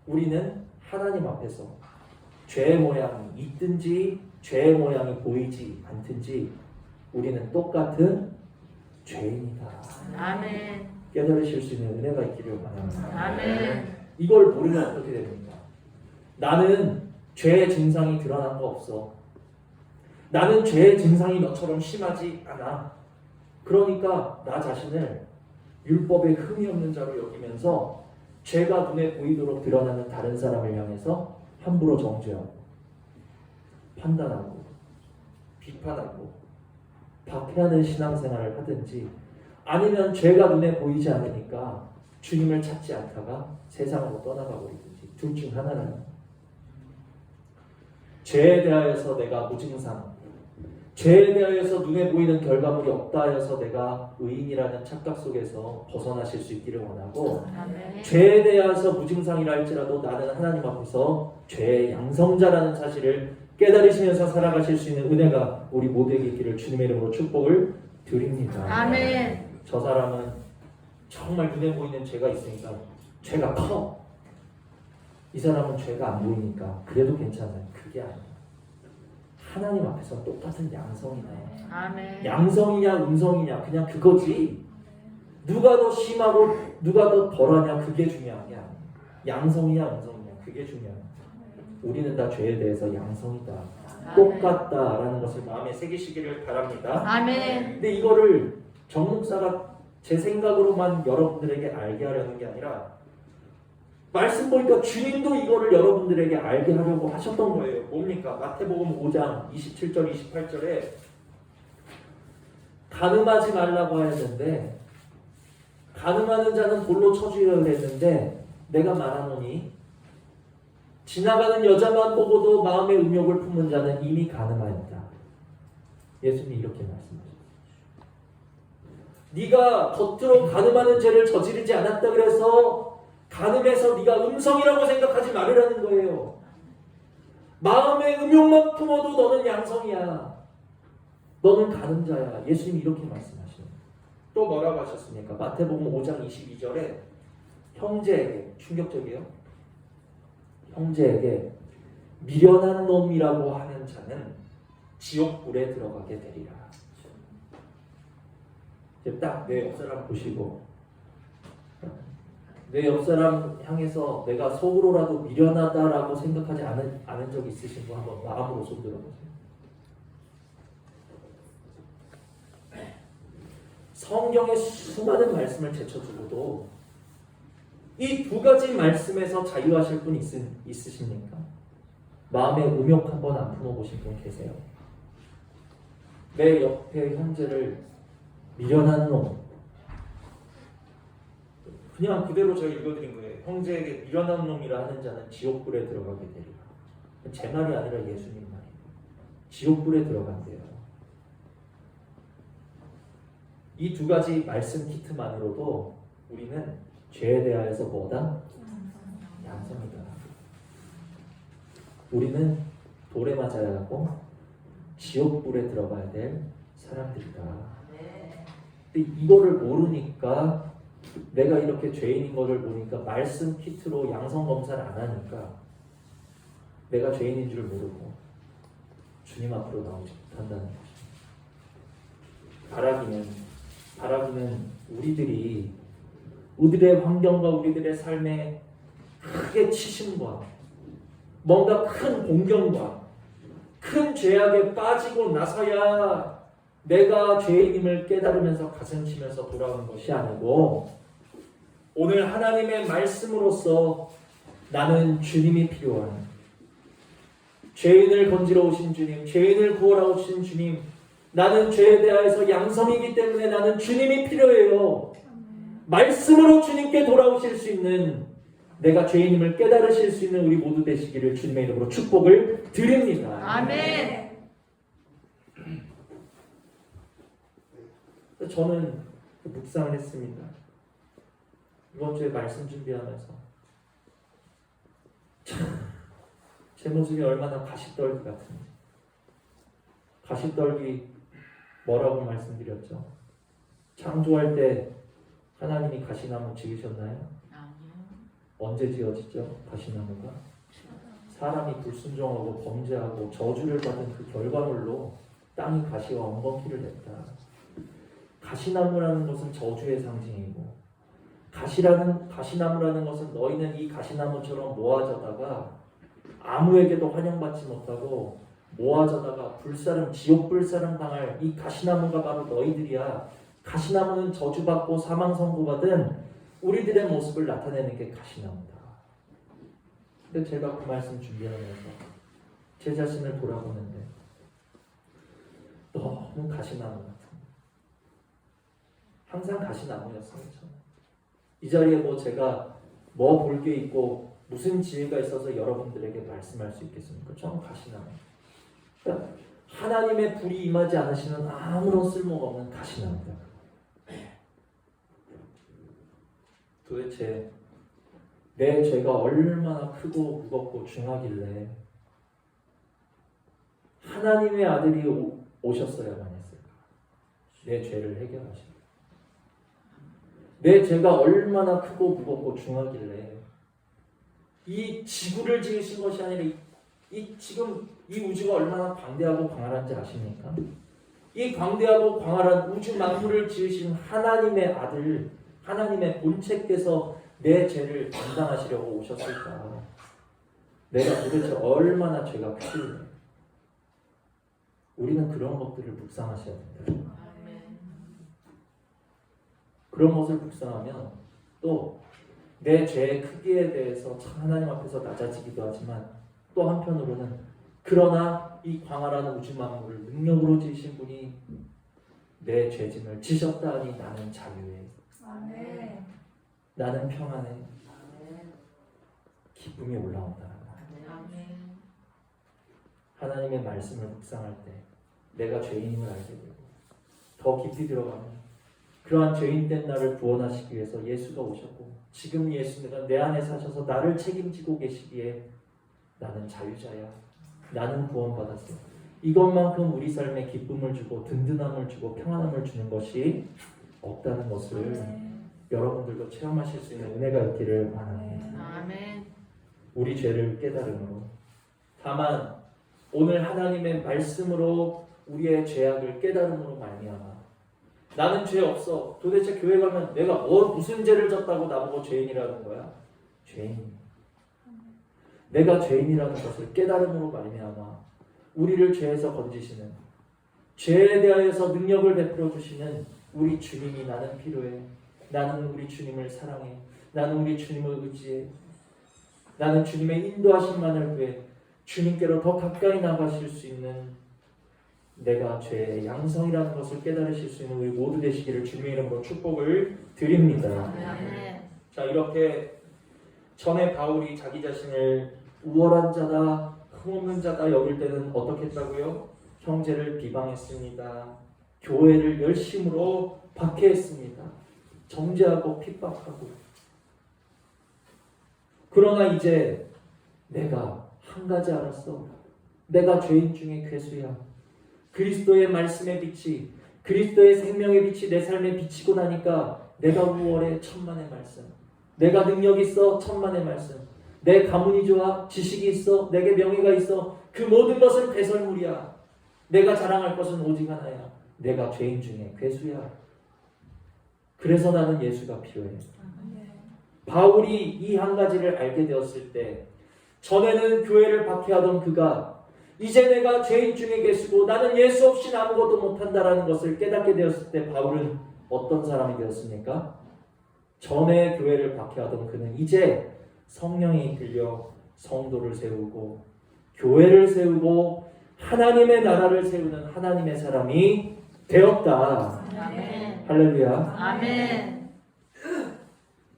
우리는 하나님 앞에서 죄의 모양이 있든지 죄의 모양이 보이지 않든지 우리는 똑같은 죄인이다. 아멘. 깨달으실 수 있는 은혜가 있기를 바랍니다. 아멘. 이걸 모르면 어떻게 됩니까? 나는 죄의 증상이 드러난 거 없어. 나는 죄의 증상이 너처럼 심하지 않아. 그러니까 나 자신을 율법에 흠이 없는 자로 여기면서 죄가 눈에 보이도록 드러나는 다른 사람을 향해서 함부로 정죄하고 판단하고 비판하고 박해하는 신앙생활을 하든지, 아니면 죄가 눈에 보이지 않으니까 주님을 찾지 않다가 세상으로 떠나가 버리든지, 둘 중 하나는 죄에 대하여서 내가 무증상, 죄에 대하여서 눈에 보이는 결과물이 없다 하여서 내가 의인이라는 착각 속에서 벗어나실 수 있기를 원하고, 아멘. 죄에 대해서 무증상이라 할지라도 나는 하나님 앞에서 죄의 양성자라는 사실을 깨달으시면서 살아가실 수 있는 은혜가 우리 모두에게 있기를 주님의 이름으로 축복을 드립니다. 아멘. 저 사람은 정말 눈에 보이는 죄가 있으니까 죄가 커. 이 사람은 죄가 안 보이니까 그래도 괜찮아요. 그게 아니에요. 하나님 앞에서 똑같은 양성이다. 아멘. 양성이냐 음성이냐 그냥 그거지. 누가 더 심하고 누가 더 덜하냐 그게 중요한 게 아니에요. 양성이냐 음성이냐 그게 중요해요. 우리는 다 죄에 대해서 양성이다, 똑같다라는 것을 마음에 새기시기를 바랍니다. 아멘. 근데 이거를 정 목사가 제 생각으로만 여러분들에게 알게 하려는 게 아니라 말씀 보니까 주님도 이거를 여러분들에게 알게 하려고 하셨던 거예요. 뭡니까? 마태복음 5장 27절 28절에 간음하지 말라고 하였는데, 간음하는 자는 돌로 쳐주려 했는데 내가 말하노니 지나가는 여자만 보고도 마음의 음욕을 품는 자는 이미 간음하였다. 예수님이 이렇게 말씀하셨어요. 네가 겉으로 간음하는 죄를 저지르지 않았다 그래서 간음해서 네가 음성이라고 생각하지 말으라는 거예요. 마음의 음욕만 품어도 너는 양성이야. 너는 간음자야. 예수님이 이렇게 말씀하시는. 또 뭐라고 하셨습니까? 마태복음 5장 22절에 형제에게 충격적이에요. 형제에게 미련한 놈이라고 하는 자는 지옥불에 들어가게 되리라. 이제 딱 내 옆사람 보시고 내 옆사람 향해서 내가 속으로라도 미련하다라고 생각하지 않은 적 있으신 분 한번 마음으로 손 들어보세요. 성경의 수많은 말씀을 제쳐두고도 이 두 가지 말씀에서 자유하실 분 있으십니까? 마음의 음욕 한번 안 풀어보신 분 계세요? 내 옆에 형제를 미련한 놈, 그냥 그대로 제가 읽어드린 거예요. 형제에게 미련한 놈이라 하는 자는 지옥불에 들어가게 되리라. 제 말이 아니라 예수님 말이에요. 지옥불에 들어간대요. 이 두 가지 말씀 키트만으로도 우리는 죄에 대하여서 뭐다? 양성이다. 우리는 돌에 맞아야 하고 지옥불에 들어가야 될 사람들이다. 근데 이거를 모르니까, 내가 이렇게 죄인인 거를 보니까 말씀 키트로 양성 검사를 안 하니까 내가 죄인인 줄 모르고 주님 앞으로 나오지 못한다는 거죠. 바라기는 우리들의 환경과 우리들의 삶에 크게 치심과 뭔가 큰 공경과 큰 죄악에 빠지고 나서야 내가 죄인임을 깨달으면서 가슴치면서 돌아오는 것이 아니고, 오늘 하나님의 말씀으로써 나는 주님이 필요한, 죄인을 건지러 오신 주님, 죄인을 구하러 오신 주님, 나는 죄에 대하여서 양성이기 때문에 나는 주님이 필요해요. 말씀으로 주님께 돌아오실 수 있는, 내가 죄인임을 깨달으실 수 있는 우리 모두 되시기를 주님의 이름으로 축복을 드립니다. 아멘. 저는 묵상을 했습니다. 이번 주에 말씀 준비하면서 제 모습이 얼마나 가시떨기 같은지. 가시떨기 뭐라고 말씀드렸죠? 창조할 때 하나님이 가시나무 지으셨나요? 언제 지어지죠? 가시나무가 사람이 불순종하고 범죄하고 저주를 받은 그 결과물로 땅이 가시와 엉겅퀴를 냈다. 가시나무라는 것은 저주의 상징이고, 가시나무라는 것은 너희는 이 가시나무처럼 모아져다가 아무에게도 환영받지 못하고 모아져다가 지옥 불사름 당할 이 가시나무가 바로 너희들이야. 가시나무는 저주받고 사망 선고받은 우리들의 모습을 나타내는 게 가시나무다. 근데 제가 그 말씀 준비하면서 제 자신을 돌아보는데 너무 가시나무 같은, 항상 가시나무였어요. 이 자리에 제가 볼 게 있고 무슨 지혜가 있어서 여러분들에게 말씀할 수 있겠습니까? 저는 가시나무. 그러니까 하나님의 불이 임하지 않으시는 아무런 쓸모가 없는 가시나무다. 도대체 내 죄가 얼마나 크고 무겁고 중하길래 하나님의 아들이 오셨어야만 했을까? 내 죄를 해결하시고, 내 죄가 얼마나 크고 무겁고 중하길래 이 지구를 지으신 것이 아니라 지금 이 우주가 얼마나 광대하고 광활한지 아십니까? 이 광대하고 광활한 우주 만물을 지으신 하나님의 아들, 하나님의 본체께서 내 죄를 담당하시려고 오셨을까? 내가 도대체 얼마나 죄가 크길래? 우리는 그런 것들을 묵상하셔야 된다. 그런 것을 묵상하면 또 내 죄의 크기에 대해서 참 하나님 앞에서 낮아지기도 하지만, 또 한편으로는 그러나 이 광활한 우주 만물을 능력으로 지으신 분이 내 죄짐을 지셨다 하니 나는 자유해. 아멘. 나는 평안해. 기쁨이 올라온다. 하나님의 말씀을 묵상할 때 내가 죄인임을 알게 되고, 더 깊이 들어가면 그러한 죄인된 나를 구원하시기 위해서 예수가 오셨고, 지금 예수님은 내 안에 사셔서 나를 책임지고 계시기에 나는 자유자야. 나는 구원받았어. 이것만큼 우리 삶에 기쁨을 주고 든든함을 주고 평안함을 주는 것이 없다는 것을 여러분들도 체험하실 수 있는 은혜가 있기를 바랍니다. 아멘. 우리 죄를 깨달음으로. 다만 오늘 하나님의 말씀으로 우리의 죄악을 깨달음으로 말미암아 나는 죄 없어. 도대체 교회 가면 내가 무슨 죄를 졌다고 나보고 죄인이라는 거야? 죄인. 내가 죄인이라는 것을 깨달음으로 말미암아 우리를 죄에서 건지시는, 죄에 대하여서 능력을 베풀어 주시는 우리 주님이 나는 필요해. 나는 우리 주님을 사랑해. 나는 우리 주님을 의지해. 나는 주님의 인도하심만을 구해. 주님께로 더 가까이 나가실 수 있는 내가 죄의 양성이라는 것을 깨달으실 수 있는 우리 모두 되시기를 주님의 이름으로 축복을 드립니다. 아멘. 자, 이렇게 전에 바울이 자기 자신을 우월한 자다, 흠없는 자다 여길 때는 어떻게 했다고요? 형제를 비방했습니다. 교회를 열심으로 박해했습니다. 정죄하고 핍박하고. 그러나 이제 내가 한 가지 알았어. 내가 죄인 중에 괴수야. 그리스도의 말씀의 빛이, 그리스도의 생명의 빛이 내 삶에 비치고 나니까 내가 우월해. 천만의 말씀. 내가 능력이 있어. 천만의 말씀. 내 가문이 좋아. 지식이 있어. 내게 명예가 있어. 그 모든 것은 배설물이야. 내가 자랑할 것은 오직 하나야. 내가 죄인 중에 괴수야. 그래서 나는 예수가 필요해. 바울이 이 한 가지를 알게 되었을 때 전에는 교회를 박해하던 그가 이제 내가 죄인 중에 계시고 나는 예수 없이는 아무것도 못한다라는 것을 깨닫게 되었을 때 바울은 어떤 사람이 되었습니까? 전에 교회를 박해하던 그는 이제 성령에 이끌려 성도를 세우고 교회를 세우고 하나님의 나라를 세우는 하나님의 사람이 되었다. 아멘. 할렐루야. 아멘.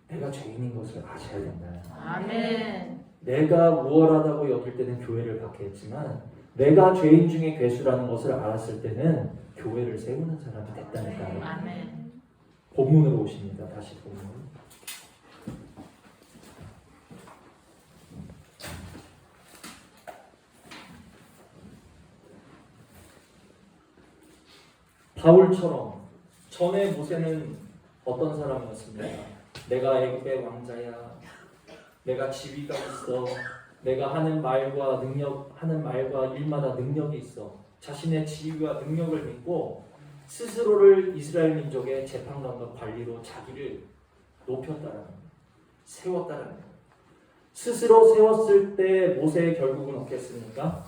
내가 죄인인 것을 아셔야 된다. 아멘. 내가 우월하다고 여길 때는 교회를 박해했지만 내가 죄인 중에 괴수라는 것을 알았을 때는 교회를 세우는 사람이 됐다니까요. 아멘. 본문으로 오십니다. 다시 본문. 바울처럼 전에 모세는 어떤 사람이었습니까? 내가 애굽의 왕자야. 내가 지위가 있어. 내가 하는 말과 일마다 능력이 있어. 자신의 지위와 능력을 믿고 스스로를 이스라엘 민족의 재판관과 관리로 자기를 높였다라는 거예요. 세웠다라는 거예요. 스스로 세웠을 때 모세의 결국은 어떻겠습니까?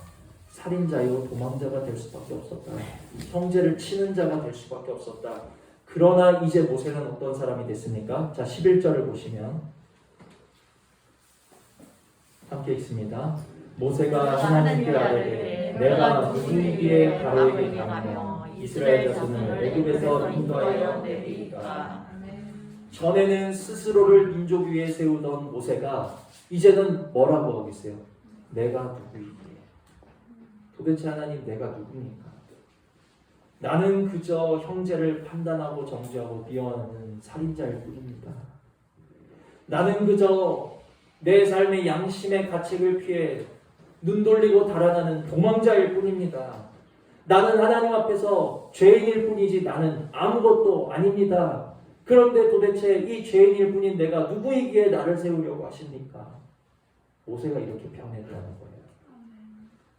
살인자요 도망자가 될 수밖에 없었다. 형제를 치는 자가 될 수밖에 없었다. 그러나 이제 모세는 어떤 사람이 됐습니까? 자, 11절을 보시면 함께 읽습니다. 모세가 하나님께 아뢰되 내가 누구이기에 바로에게 가며 이스라엘 자손을 애굽에서 인도하여 내리까. 전에는 스스로를 민족 위에 세우던 모세가 이제는 뭐라고 하겠어요? 내가 누구이기에. 도대체 하나님 내가 누굽니까? 나는 그저 형제를 판단하고 정죄하고 미워하는 살인자일 뿐입니다. 나는 그저 내 삶의 양심의 가책을 피해 눈 돌리고 달아나는 도망자일 뿐입니다. 나는 하나님 앞에서 죄인일 뿐이지 나는 아무것도 아닙니다. 그런데 도대체 이 죄인일 뿐인 내가 누구이기에 나를 세우려고 하십니까? 모세가 이렇게 변했다는 거예요.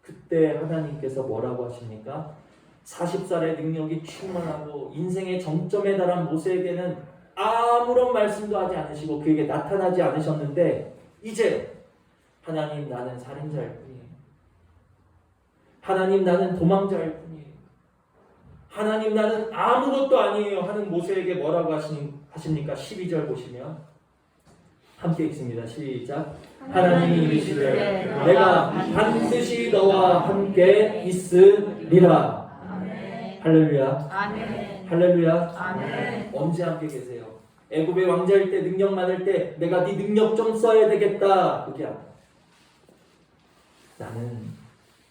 그때 하나님께서 뭐라고 하십니까? 40살의 능력이 충만하고 인생의 정점에 달한 모세에게는 아무런 말씀도 하지 않으시고 그에게 나타나지 않으셨는데 이제 하나님 나는 살인자일 뿐이에요. 하나님 나는 도망자일 뿐이에요. 하나님 나는 아무것도 아니에요 하는 모세에게 뭐라고 하십니까? 12절 보시면 함께 읽습니다. 시작. 하나님이 이르시되 내가 반드시 너와 함께 있으리라. 할렐루야. 아멘. 할렐루야. 아멘. 언제 함께 계세요? 애굽의 왕자일 때 능력 많을 때 내가 네 능력 좀 써야 되겠다. 그게 아니야.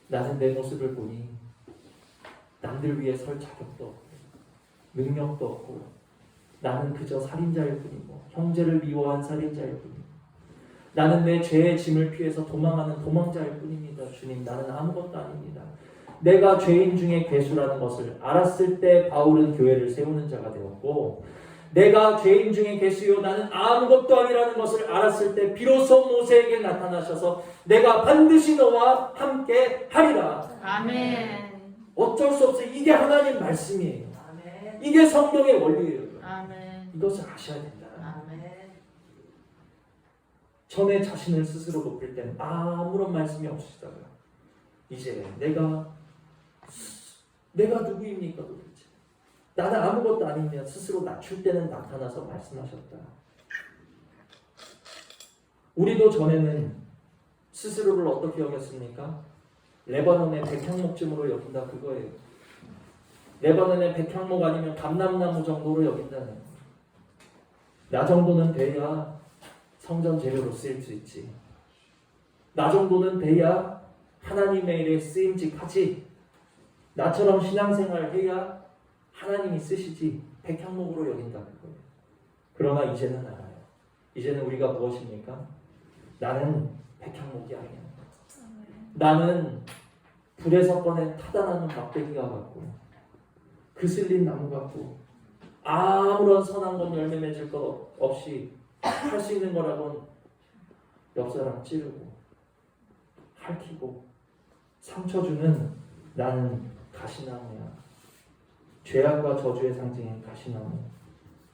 나는 내 모습을 보니 남들 위해 설 자격도 없고 능력도 없고 나는 그저 살인자일 뿐이고 형제를 미워한 살인자일 뿐이고 나는 내 죄의 짐을 피해서 도망하는 도망자일 뿐입니다. 주님 나는 아무것도 아닙니다. 내가 죄인 중에 괴수라는 것을 알았을 때 바울은 교회를 세우는 자가 되었고 내가 죄인 중에 계시요 나는 아무것도 아니라는 것을 알았을 때 비로소 모세에게 나타나셔서 내가 반드시 너와 함께 하리라. 아멘. 어쩔 수 없어요. 이게 하나님 말씀이에요. 아멘. 이게 성경의 원리예요. 아멘. 이것을 아셔야 된다. 아멘. 전에 자신을 스스로 높일 때는 아무런 말씀이 없으시다고요. 이제 내가 누구입니까 도대체? 나는 아무것도 아니면 스스로 낮출 때는 나타나서 말씀하셨다. 우리도 전에는 스스로를 어떻게 여겼습니까? 레바논의 백향목쯤으로 여긴다 그거예요. 레바논의 백향목 아니면 감람나무 정도로 여긴다는 거예요. 나 정도는 돼야 성전 재료로 쓰일 수 있지. 나 정도는 돼야 하나님의 일에 쓰임직하지. 나처럼 신앙생활 해야 하나님이 쓰시지. 백향목으로 여긴다 그거예요. 그러나 이제는 알아요. 이제는 우리가 무엇입니까? 나는 백향목이 아니야. 나는 불에서 꺼낸 타다나는 막대기가 같고 그슬린 나무 같고 아무런 선한 건 열매 맺을 것 없이 할 수 있는 거라곤 옆 사람 찌르고 핥히고 상처 주는 나는 가시나무야. 죄악과 저주의 상징인 가시나무.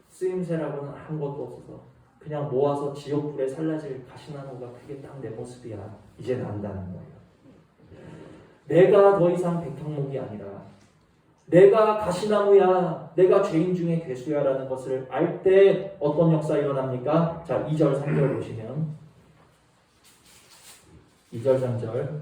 쓰임새라고는 아무것도 없어서 그냥 모아서 지옥불에 살라질 가시나무가 그게 딱 내 모습이야. 이제 안다는 거예요. 내가 더 이상 백향목이 아니라 내가 가시나무야, 내가 죄인 중에 괴수야라는 것을 알 때 어떤 역사 일어납니까? 자, 2절 3절 보시면 2절 3절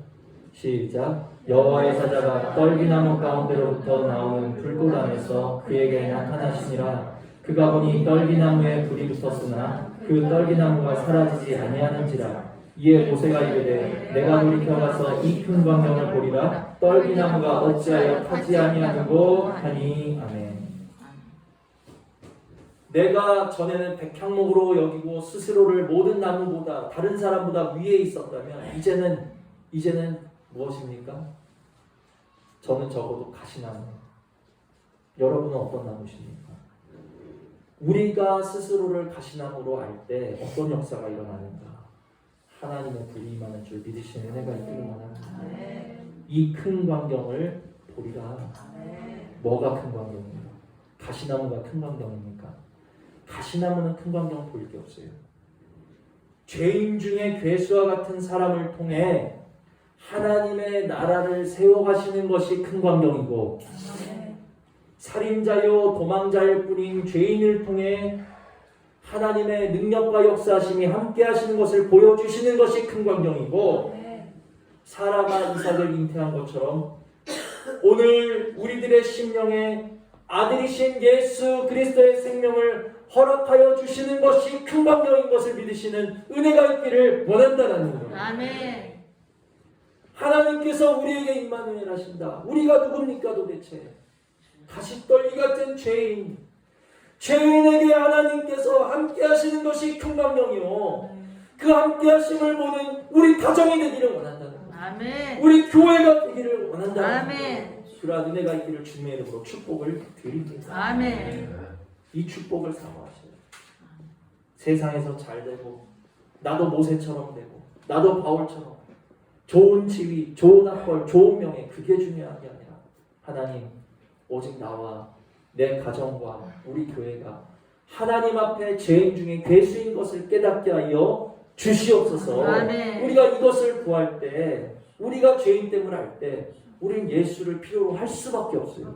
시작. 여호와의 사자가 떨기나무 가운데로부터 나오는 불꽃 안에서 그에게 나타나시니라. 그가 보니 떨기나무에 불이 붙었으나 그 떨기나무가 사라지지 아니하는지라. 이에 모세가 이르되 내가 돌이켜 가서 이 큰 광경을 보리라. 떨기나무가 어찌하여 타지 아니하는고 하니. 아멘. 내가 전에는 백향목으로 여기고 스스로를 모든 나무보다 다른 사람보다 위에 있었다면 이제는 무엇입니까? 저는 적어도 가시나무. 여러분은 어떤 나무십니까? 우리가 스스로를 가시나무로 알 때 어떤 역사가 일어나는가? 하나님의 불이 임하는 줄 믿으시는 은혜가 있기를 원합니다. 이 큰 광경을 보리라. 뭐가 큰 광경입니까? 가시나무가 큰 광경입니까? 가시나무는 큰 광경 보일 게 없어요. 죄인 중에 괴수와 같은 사람을 통해 하나님의 나라를 세워가시는 것이 큰 광경이고, 살인자요 도망자일 뿐인 죄인을 통해 하나님의 능력과 역사하심이 함께 하시는 것을 보여주시는 것이 큰 광경이고, 사라가 이삭을 잉태한 것처럼 오늘 우리들의 심령에 아들이신 예수 그리스도의 생명을 허락하여 주시는 것이 큰 광경인 것을 믿으시는 은혜가 있기를 원한다는 거예요. 아멘. 하나님께서 우리에게 임마누엘 하신다. 우리가 누굽니까 도대체? 가시떨기 같은 죄인, 죄인에게 하나님께서 함께 하시는 것이 큰 광경이요, 그 함께 하심을 보는 우리 가정이 되기를 원한다는 거예요. 아멘. 우리 교회가 되기를 원한다는 아멘. 거예요. 그러한 은혜가 있기를 주님의 이름으로 축복을 드립니다. 아멘. 이 축복을 사모하셔요. 세상에서 잘 되고, 나도 모세처럼 되고, 나도 바울처럼 좋은 지위, 좋은 학벌, 좋은 명예, 그게 중요한 게 아니라 하나님, 오직 나와 내 가정과 우리 교회가 하나님 앞에 죄인 중에 괴수인 것을 깨닫게 하여 주시옵소서. 아멘. 우리가 이것을 구할 때, 우리가 죄인 됨을 알 때 우리는 예수를 필요로 할 수밖에 없어요.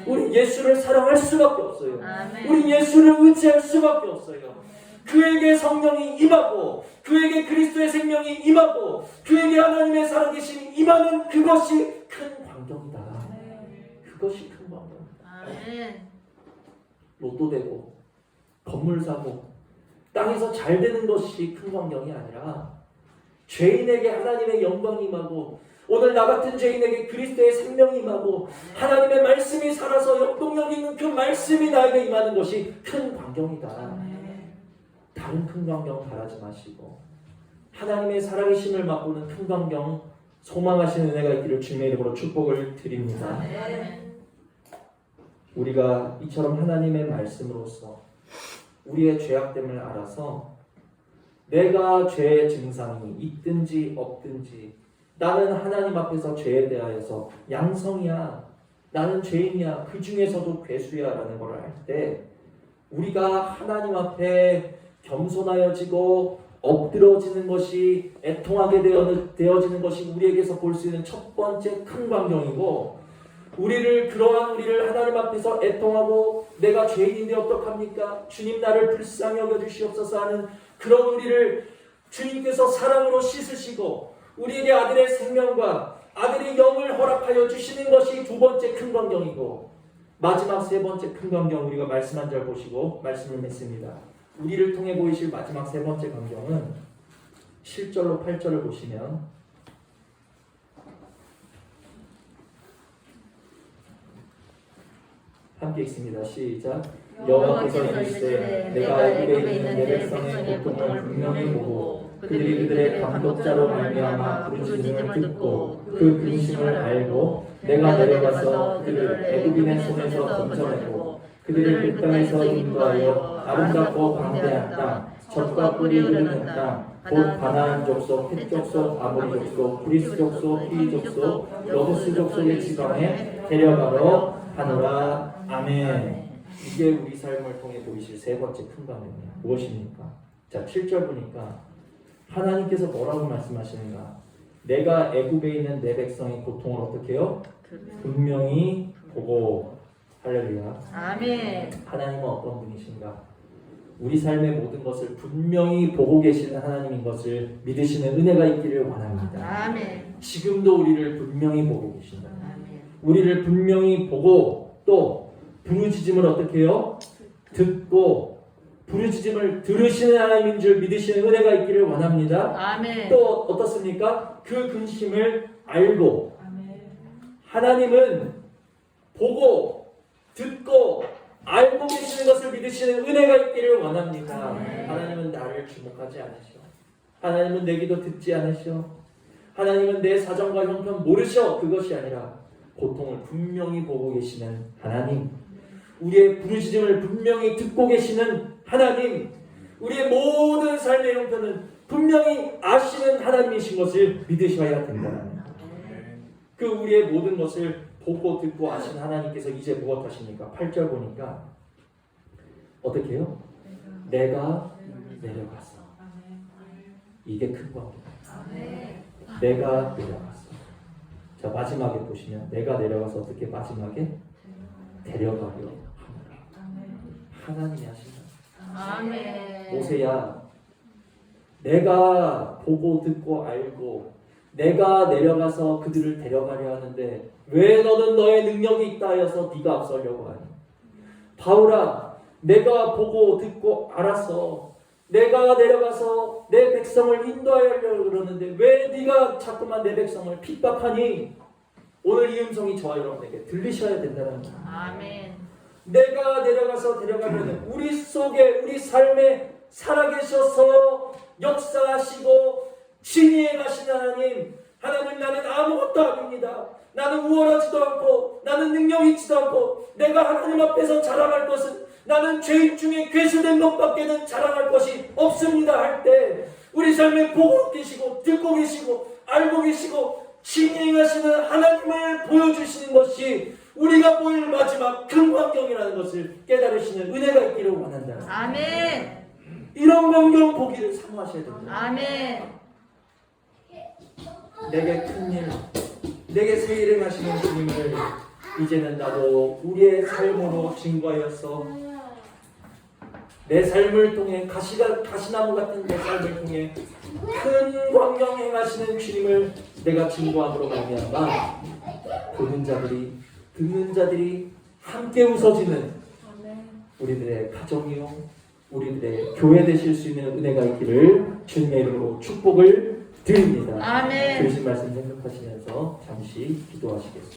우리 예수를 사랑할 수밖에 없어요. 아멘. 우리 예수를 의지할 수밖에 없어요. 그에게 성령이 임하고, 그에게 그리스도의 생명이 임하고, 그에게 하나님의 살아계심이 임하는 그것이 큰 광경이다. 그것이 큰 광경이다. 아멘. 로또 되고 건물 사고 땅에서 잘 되는 것이 큰 광경이 아니라 죄인에게 하나님의 영광이 임하고, 오늘 나 같은 죄인에게 그리스도의 생명이 임하고, 하나님의 말씀이 살아서 역동력 있는 그 말씀이 나에게 임하는 것이 큰 광경이다. 다른 큰 광경 바라지 마시고 하나님의 살아계심을 맛보는 큰 광경 소망하시는 은혜가 있기를 주님의 이름으로 축복을 드립니다. 아멘. 우리가 이처럼 하나님의 말씀으로서 우리의 죄악됨을 알아서 내가 죄의 증상이 있든지 없든지 나는 하나님 앞에서 죄에 대하여서 양성이야, 나는 죄인이야, 그 중에서도 괴수야 라는 걸 알 때 우리가 하나님 앞에 겸손하여지고 엎드러지는 것이, 애통하게 되어지는 것이 우리에게서 볼 수 있는 첫 번째 큰 광경이고, 그러한 우리를 하나님 앞에서 애통하고 내가 죄인인데 어떡합니까? 주님 나를 불쌍히 여겨주시옵소서 하는 그런 우리를 주님께서 사랑으로 씻으시고 우리에게 아들의 생명과 아들의 영을 허락하여 주시는 것이 두 번째 큰 광경이고, 마지막 세 번째 큰 광경, 우리가 말씀 한 절 보시고 말씀을 맺습니다. 우리를 통해 보이실 마지막 세 번째 광경은 7절로 8절을 보시면 함께 읽습니다. 시작. 여호와께서 이르시되 내가 애굽에 있는 내 백성의 고통을 분명히 보고 그들이 그들의 감독자로 말미암아 부르짖음을 듣고 그 근심을 알고 내가 내려가서 그들을 애굽인의 손에서 건져내고 그들을 그 땅에서 인도하여 아름답고 광대한 땅, 젖과 꿀이 흐르는 땅, 곧 가나안 족속, 헷 족속, 아모리 족속, 브리스 족속, 히위 족속, 여부스 족속의 지방에 데려가러 하노라. 아멘. 이게 우리 삶을 통해 보이실 세 번째 큰 광경이에요. 무엇입니까? 자, 7절 보니까 하나님께서 뭐라고 말씀하시는가? 내가 애굽에 있는 내 백성의 고통을 어떻게 해요? 분명히 보고. 할렐루야. 아멘. 하나님은 어떤 분이신가? 우리 삶의 모든 것을 분명히 보고 계시는 하나님인 것을 믿으시는 은혜가 있기를 원합니다. 아멘. 지금도 우리를 분명히 보고 계신다. 아멘. 우리를 분명히 보고 또 부르짖음을 어떻게 해요? 듣고 부르짖음을 들으시는 하나님인 줄 믿으시는 은혜가 있기를 원합니다. 아멘. 또 어떻습니까? 그 근심을 알고, 하나님은 보고 듣고 알고 계시는 것을 믿으시는 은혜가 있기를 원합니다. 하나님은 나를 주목하지 않으셔. 하나님은 내 기도 듣지 않으셔. 하나님은 내 사정과 형편 모르셔. 그것이 아니라 고통을 분명히 보고 계시는 하나님, 우리의 부르짖음을 분명히 듣고 계시는 하나님, 우리의 모든 삶의 형편은 분명히 아시는 하나님이신 것을 믿으셔야 된다는, 그 우리의 모든 것을 보고 듣고 아시는 하나님께서 이제 무엇 하십니까? 8절 보니까 어떻게 해요? 내가 내려갔어. 이게 큰 광경이에요. 내가 내려갔어. 자, 마지막에 보시면 내가 내려가서 어떻게 마지막에 데려가려 하노라. 하나님이 하신다. 아멘. 모세야, 내가 보고 듣고 알고 내가 내려가서 그들을 데려가려 하는데 왜 너는 너의 능력이 있다 하여서 네가 앞서려고 하니? 바울아, 내가 보고 듣고 알았어. 내가 내려가서 내 백성을 인도하려고 그러는데 왜 네가 자꾸만 내 백성을 핍박하니? 오늘 이 음성이 저와 여러분에게 들리셔야 된다는 거예요. 아멘. 내가 내려가서 데려가면 우리 속에, 우리 삶에 살아계셔서 역사하시고 진리에 가신 하나님, 하나님, 나는 아무것도 아닙니다. 나는 우월하지도 않고 나는 능력 있지도 않고 내가 하나님 앞에서 자랑할 것은 나는 죄인 중에 괴수된 것밖에는 자랑할 것이 없습니다 할 때 우리 삶에 보고 계시고 듣고 계시고 알고 계시고 진행하시는 하나님을 보여주시는 것이 우리가 보일 마지막 큰 광경이라는 것을 깨달으시는 은혜가 있기를 원한다. 아멘. 이런 광경 보기를 사모하셔야 됩니다. 아멘. 내게 큰일, 내게 새 일을 하시는 주님을 이제는 나도 우리의 삶으로 증거하여서 내 삶을 통해 가시나무 같은 내 삶을 통해 큰 광경 행하시는 주님을 내가 증거함으로 말미암아 보는 자들이, 듣는 자들이 함께 웃어지는 우리들의 가정이요, 우리들의 교회 되실 수 있는 은혜가 있기를 주님의 이름으로 축복을 드립니다. 아멘. 들으신 말씀 생각하시면서 잠시 기도하시겠습니다.